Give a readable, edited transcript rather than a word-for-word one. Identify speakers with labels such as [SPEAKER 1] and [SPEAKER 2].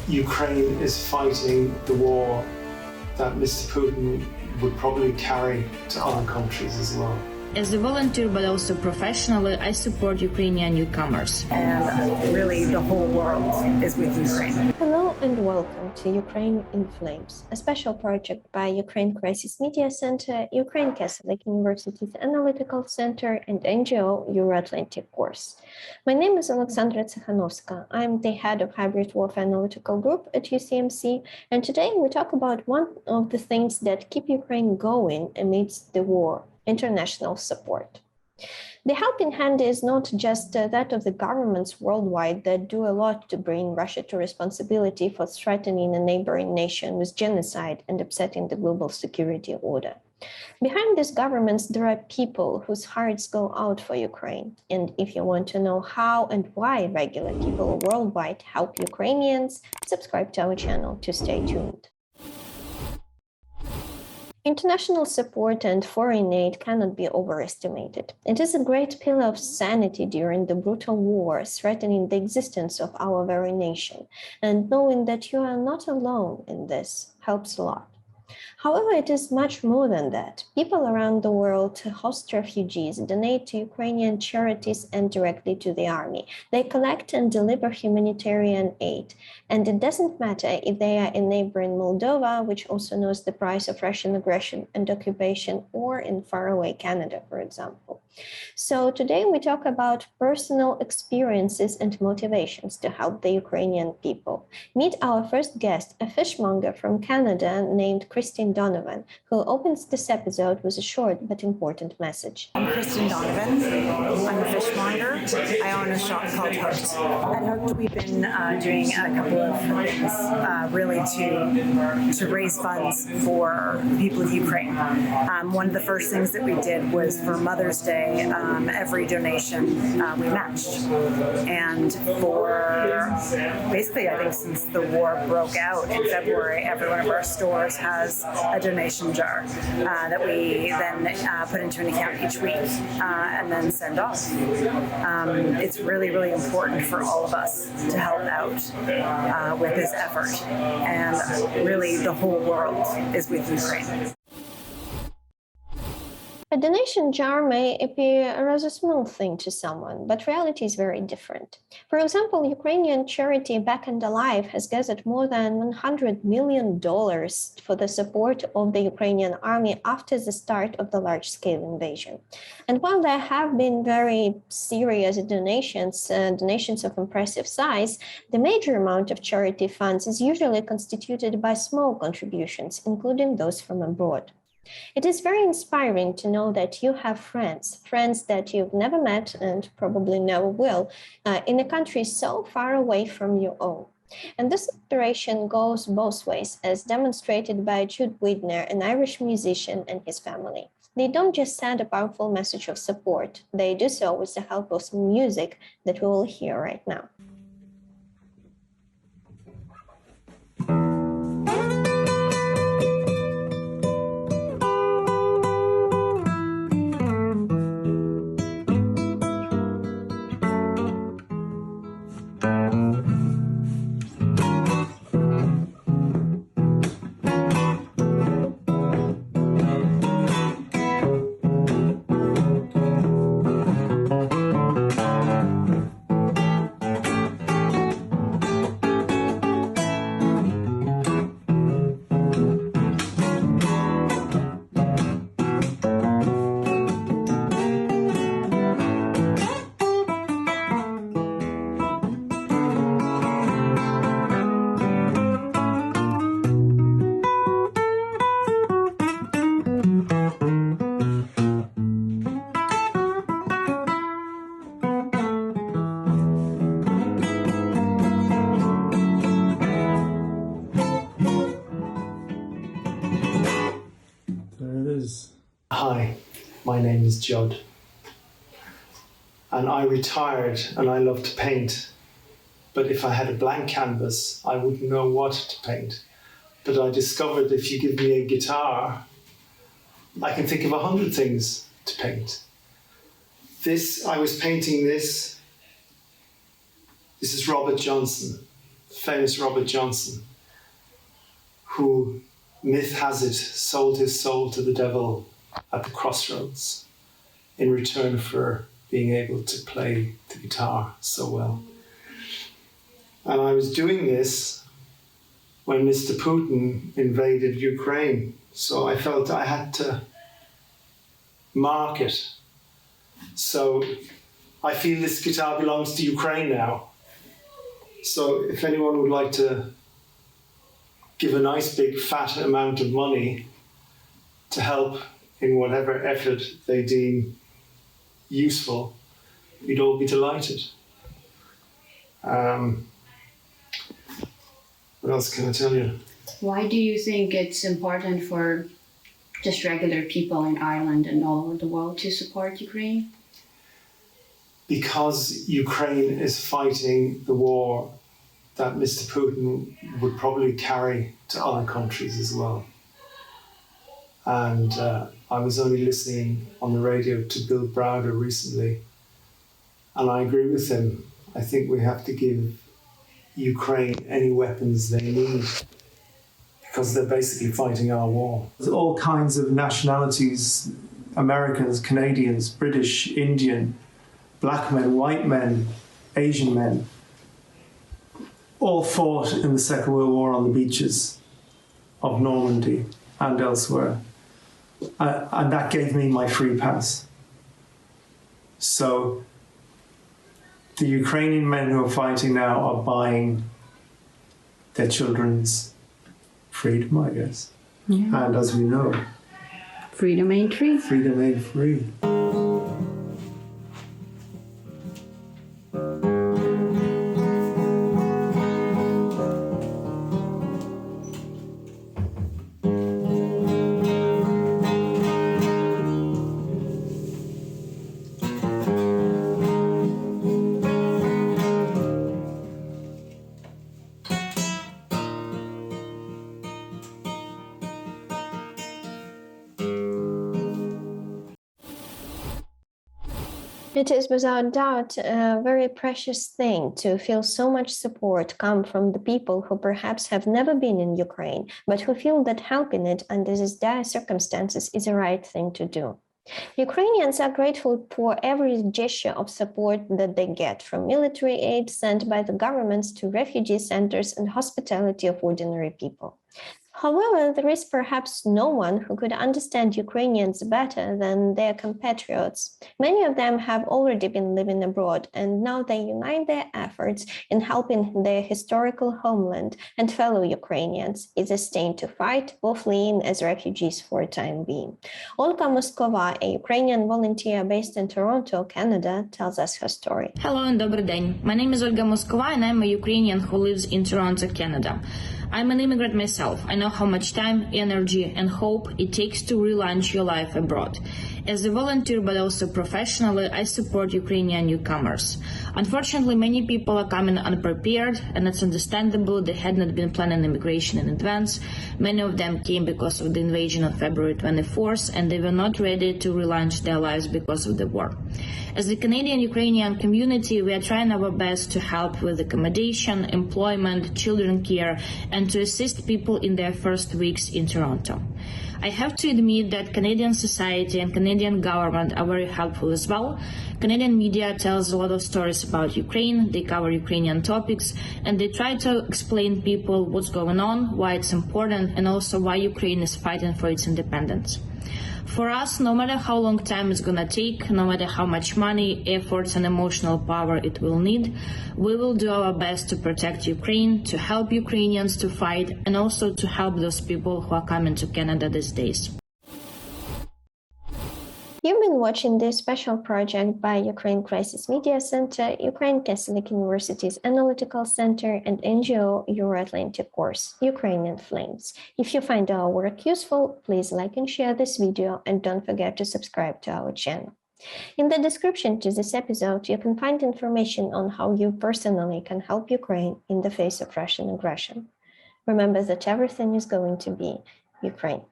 [SPEAKER 1] Ukraine is fighting the war that Mr. Putin would probably carry to other countries as well.
[SPEAKER 2] As a volunteer, but also professionally, I support Ukrainian newcomers.
[SPEAKER 3] And really, the whole world is with Ukraine.
[SPEAKER 4] Hello and welcome to Ukraine in Flames, a special project by Ukraine Crisis Media Center, Ukraine Catholic University's Analytical Center, and NGO Euro-Atlantic Course. My name is Alexandra Tsikhanovska. I'm the head of Hybrid Warfare Analytical Group at UCMC, and today we talk about one of the things that keep Ukraine going amidst the war: international support. The helping hand is not just that of the governments worldwide that do a lot to bring Russia to responsibility for threatening a neighboring nation with genocide and upsetting the global security order. Behind these governments, there are people whose hearts go out for Ukraine. And if you want to know how and why regular people worldwide help Ukrainians, subscribe to our channel to stay tuned. International support and foreign aid cannot be overestimated. It is a great pillar of sanity during the brutal war threatening the existence of our very nation, and knowing that you are not alone in this helps a lot. However, it is much more than that. People around the world host refugees, donate to Ukrainian charities and directly to the army. They collect and deliver humanitarian aid. And it doesn't matter if they are in neighboring Moldova, which also knows the price of Russian aggression and occupation, or in faraway Canada, for example. So today we talk about personal experiences and motivations to help the Ukrainian people. Meet our first guest, a fishmonger from Canada named Kristin Donovan, who opens this episode with a short but important message.
[SPEAKER 3] I'm Kristin Donovan. I'm a fishmonger. I own a shop called Hooked. At Hooked, we've been doing a couple of things really to raise funds for the people of Ukraine. One of the first things that we did was for Mother's Day, every donation we matched. And for basically, I think since the war broke out in February, every one of our stores has a donation jar that we then put into an account each week and then send off. It's really, really important for all of us to help out with this effort. And really, the whole world is with Ukraine.
[SPEAKER 4] A donation jar may appear a rather small thing to someone, but reality is very different. For example, Ukrainian charity Back and Alive has gathered more than $100 million for the support of the Ukrainian army after the start of the large-scale invasion. And while there have been very serious donations of impressive size, the major amount of charity funds is usually constituted by small contributions, including those from abroad. It is very inspiring to know that you have friends that you've never met and probably never will, in a country so far away from your own. And this inspiration goes both ways, as demonstrated by Jud Weidner, an Irish musician, and his family. They don't just send a powerful message of support, they do so with the help of some music that we will hear right now.
[SPEAKER 1] Hi, my name is Jud, and I retired and I love to paint, but if I had a blank canvas, I wouldn't know what to paint. But I discovered if you give me a guitar, I can think of 100 things to paint. I was painting this. This is Robert Johnson. famous Robert Johnson, who, myth has it, sold his soul to the devil at the crossroads in return for being able to play the guitar so well. And I was doing this when Mr. Putin invaded Ukraine, so I felt I had to mark it. So I feel this guitar belongs to Ukraine now. So if anyone would like to give a nice big fat amount of money to help in whatever effort they deem useful, we'd all be delighted. What else can I tell you?
[SPEAKER 5] Why do you think it's important for just regular people in Ireland and all over the world to support Ukraine?
[SPEAKER 1] Because Ukraine is fighting the war that Mr. Putin would probably carry to other countries as well. And I was only listening on the radio to Bill Browder recently, and I agree with him. I think we have to give Ukraine any weapons they need, because they're basically fighting our war. There's all kinds of nationalities, Americans, Canadians, British, Indian, black men, white men, Asian men, all fought in the Second World War on the beaches of Normandy and elsewhere. And that gave me my free pass. So the Ukrainian men who are fighting now are buying their children's freedom, I guess. Yeah. And as we know,
[SPEAKER 5] Freedom ain't free.
[SPEAKER 1] Freedom ain't free.
[SPEAKER 4] It is without doubt a very precious thing to feel so much support come from the people who perhaps have never been in Ukraine, but who feel that helping it under these dire circumstances is the right thing to do. Ukrainians are grateful for every gesture of support that they get, from military aid sent by the governments to refugee centers and hospitality of ordinary people. However, there is perhaps no one who could understand Ukrainians better than their compatriots. Many of them have already been living abroad, and now they unite their efforts in helping their historical homeland and fellow Ukrainians, either staying to fight or fleeing as refugees for a time being. Olga Mozkova, a Ukrainian volunteer based in Toronto, Canada, tells us her story.
[SPEAKER 2] Hello and добрий день. My name is Olga Mozkova and I'm a Ukrainian who lives in Toronto, Canada. I'm an immigrant myself. I know how much time, energy, and hope it takes to relaunch your life abroad. As a volunteer, but also professionally, I support Ukrainian newcomers. Unfortunately, many people are coming unprepared, and it's understandable. They had not been planning immigration in advance. Many of them came because of the invasion on February 24th, and they were not ready to relaunch their lives because of the war. As the Canadian-Ukrainian community, we are trying our best to help with accommodation, employment, children care, and to assist people in their first weeks in Toronto. I have to admit that Canadian society and Canadian government are very helpful as well. Canadian media tells a lot of stories about Ukraine, they cover Ukrainian topics, and they try to explain people what's going on, why it's important, and also why Ukraine is fighting for its independence. For us, no matter how long time it's going to take, no matter how much money, efforts, and emotional power it will need, we will do our best to protect Ukraine, to help Ukrainians to fight, and also to help those people who are coming to Canada these days.
[SPEAKER 4] You've been watching this special project by Ukraine Crisis Media Center, Ukraine Catholic University's Analytical Center, and NGO Euro-Atlantic Course, Ukrainian Flames. If you find our work useful, please like and share this video, and don't forget to subscribe to our channel. In the description to this episode, you can find information on how you personally can help Ukraine in the face of Russian aggression. Remember that everything is going to be Ukraine.